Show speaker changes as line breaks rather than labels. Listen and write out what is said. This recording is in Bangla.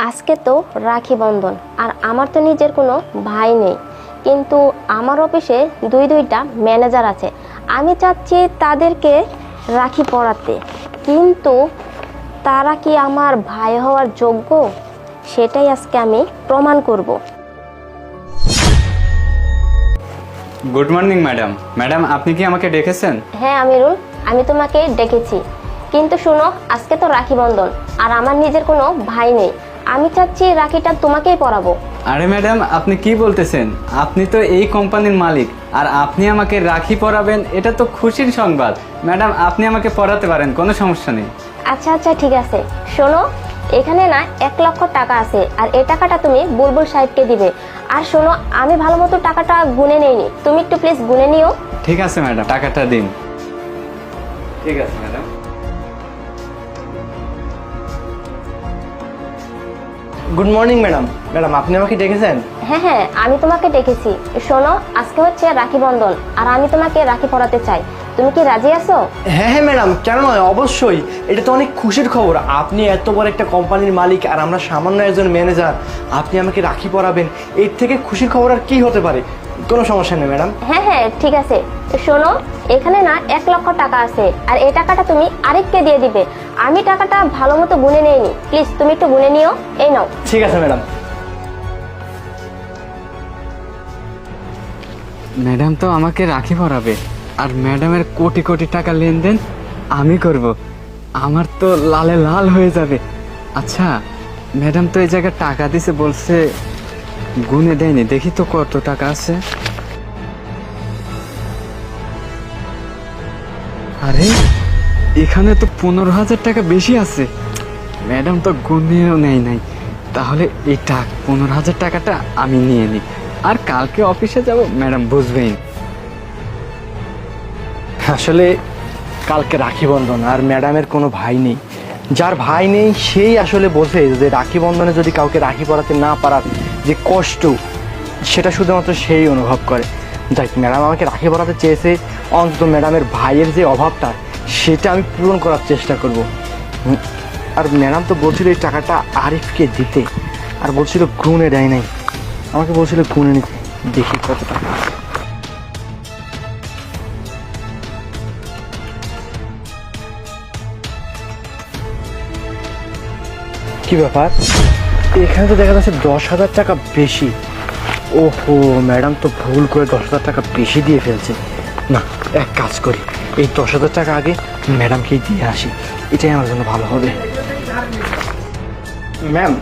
আজকে তো রাখি বন্ধন, আর আমার তো নিজের কোনো ভাই নেই, কিন্তু আমার অফিসে দুইটা ম্যানেজার আছে। আমি চাচ্ছি তাদেরকে রাখি পরাতে, কিন্তু তারা কি আমার ভাই হওয়ার যোগ্য, সেটাই আজকে আমি প্রমাণ করব।
Good morning madam. ম্যাডাম, আপনি কি আমাকে ডেকেছেন?
হ্যাঁ আমিরুল, আমি তোমাকে ডেকেছি, কিন্তু শোনো, আজকে তো রাখি বন্ধন আর আমার নিজের কোনো ভাই নেই। আমি চাচ্ছি রাখিটা তোমাকেই পরাবো।
আরে ম্যাডাম, আপনি কি বলতেছেন? আপনি তো এই কোম্পানির মালিক, আর আপনি আমাকে রাখি পরাবেন, এটা তো খুশির সংবাদ। ম্যাডাম, আপনি আমাকে পরাতে পারেন, কোনো সমস্যা নেই।
আচ্ছা আচ্ছা, ঠিক আছে। শোনো, এখানে না 1,00,000 টাকা আছে, আর এই টাকাটা তুমি বুলবুল সাহেবকে দিবে। আর শোনো, আমি ভালো মতো টাকাটা গুনে নেইনি, তুমি একটু প্লিজ গুনে নিও।
ঠিক আছে ম্যাডাম, টাকাটা দিন। ঠিক আছে madam.
Good morning madam. Madam, আপনি আমাকে ডেকেছেন?
হ্যাঁ হ্যাঁ, আমি তোমাকে ডেকেছি। শোনো, আজকে হচ্ছে রাখি বন্ধন, আর আমি তোমাকে রাখি পরাতে চাই। তুমি কি রাজি আছো?
হ্যাঁ হ্যাঁ ম্যাডাম, কেন নয়, অবশ্যই। এটা তো অনেক খুশির খবর। আপনি এত বড় একটা কোম্পানির মালিক, আর আমরা সামান্য একজন ম্যানেজার। আপনি আমাকে রাখি পরাবেন, এর থেকে খুশির খবর আর কি হতে পারে? কোনো সমস্যা নেই ম্যাডাম।
হ্যাঁ হ্যাঁ, ঠিক আছে। শোনো, এখানে না 1,00,000 টাকা আছে, আর এই টাকাটা তুমি আরেককে দিয়ে দিবে। আমি টাকাটা ভালো মতো গুনে নেইনি, প্লিজ তুমি একটু গুনে নিও। এই নাও।
ঠিক আছে ম্যাডাম।
ম্যাডাম তো আমাকে রাখি পরাবে, আর ম্যাডামের কোটি কোটি টাকা লেনদেন আমি করব। আমার তো লালে লাল হয়ে যাবে। আচ্ছা, ম্যাডাম তো এই জায়গায় টাকা দিছে, বলছে গুনে দেয়নি। দেখি তো কত টাকা আছে। আরে, এখানে তো 15,000 টাকা বেশি আছে। ম্যাডাম তো গুনেও নেই নাই। তাহলে এই 15,000 টাকাটা আমি নিয়ে নিই, আর কালকে অফিসে যাব, ম্যাডাম বুঝবেই।
আসলে কালকে রাখি বন্ধন, আর ম্যাডামের কোনো ভাই নেই। যার ভাই নেই সেই আসলে বোঝে যে রাখি বন্ধনে যদি কাউকে রাখি পরাতে না পারার যে কষ্ট, সেটা শুধুমাত্র সেই অনুভব করে। যাই, ম্যাডাম আমাকে রাখি পরাতে চেয়েছে, অন্তত ম্যাডামের ভাইয়ের যে অভাবটা, সেটা আমি পূরণ করার চেষ্টা করব। আর ম্যাডাম তো বলছিল এই টাকাটা আরিফকে দিতে, আর বলছিল গুনে দেয় নাই। আমাকে বলছিল গুনে নিতে। দেখি কত টাকা আছে। কি ব্যাপার, এখানে তো দেখা যাচ্ছে 10,000 টাকা বেশি। ওহো, ম্যাডাম তো ভুল করে 10,000 টাকা বেশি দিয়ে ফেলছে। না, এক কাজ করি, এই 10,000 টাকা আগে ম্যাডামকেই দিয়ে আসি, এটাই আমার জন্য ভালো হবে। ম্যাম,